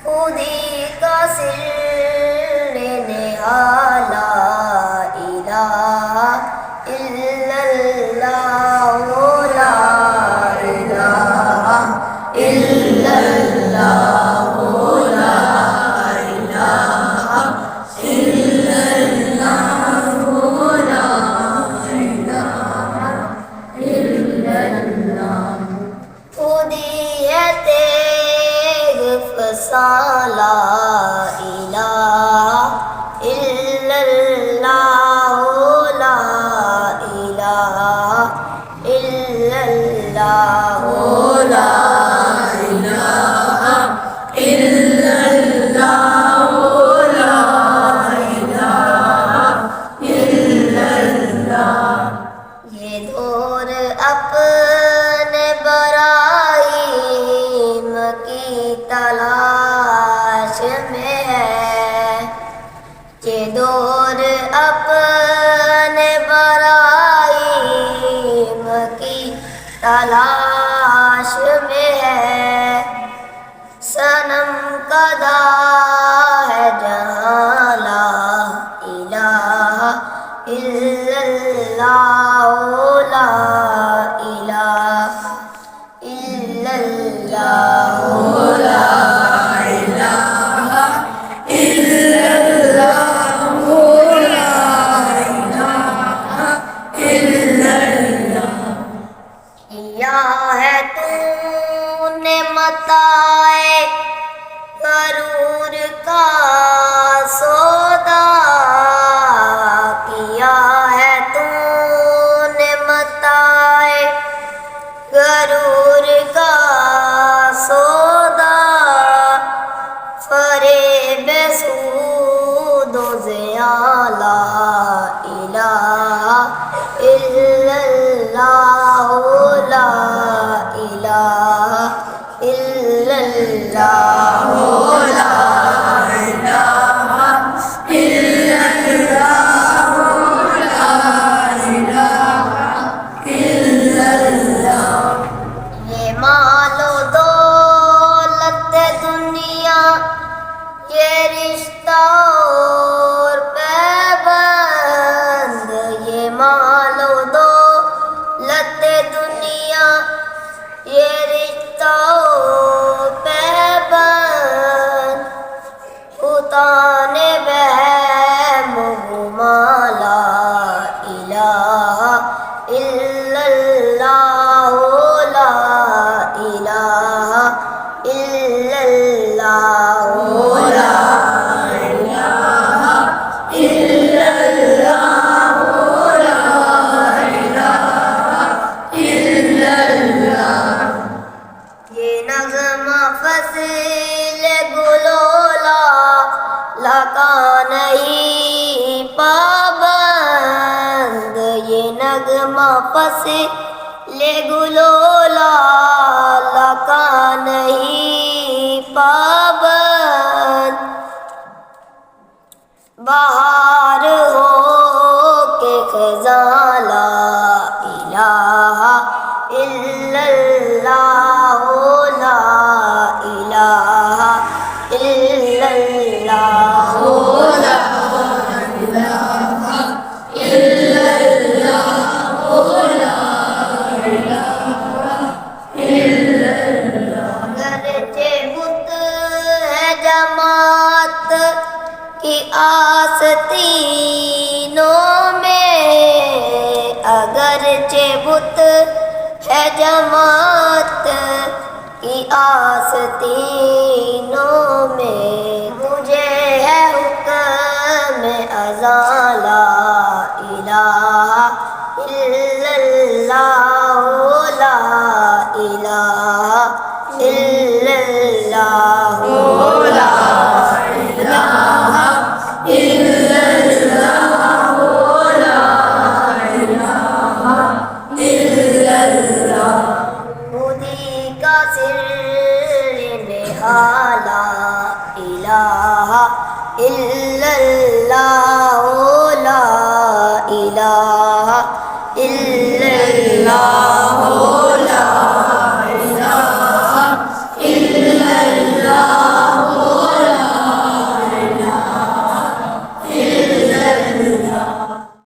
خودی کا سر نہا لا الہ الا اللہ لا الہ الا اللہ لا الہ الا اللہ لا الہ الا اللہ خودی ہے تیغ فسان لا الہ الا اللہ لا الہ الا اللہ لا الہ الا اللہ لا الہ الا اللہ یہ دور اپنے برائیم کی تلاش میں ہے، یہ دور اپنے برائیم کی تلاش میں ہے، صنم کدا ہے جہاں لا الہ الا اللہ لا الہ الا اللہ لا الہ الا اللہ لا الہ الا اللہ کیا ہے تو نے متائے غرور کا سودا، کیا ہے تو نے متائے غرور کا سودا، فریب سود و زیاں لا الہ الا اللہ لا الہ الا اللہ لا الہ الا اللہ لا الہ الا اللہ یہ مال و دولت دنیا، یہ رشتہ اور پیبند، یہ مال و دولت دنیا، یہ رشتہ اور پیبند، اتانے بہم و گما لا الہ الا اللہ لا الہ الا اللہ لا الہ الا اللہ لا الہ الا اللہ یہ نغمہ فصل گلولا لگا نہیں پابند، یہ نغمہ فصل گلولا لگا نہیں پابند، بہار ہو کے خزاں لا الہ الا اللہ لا الہ الا اللہ لا الہ الا اللہ لا الہ الا اللہ گرچہ بت ہے جماعت کی آستینوں میں، اگرچہ بت ہے جماعت کی آستینوں میں، مجھے ہے حکم اذاں لا الہ الا اللہ لا الہ الا اللہ لا الہ الا اللہ لا الہ لا الہ الا اللہ لا الہ الا اللہ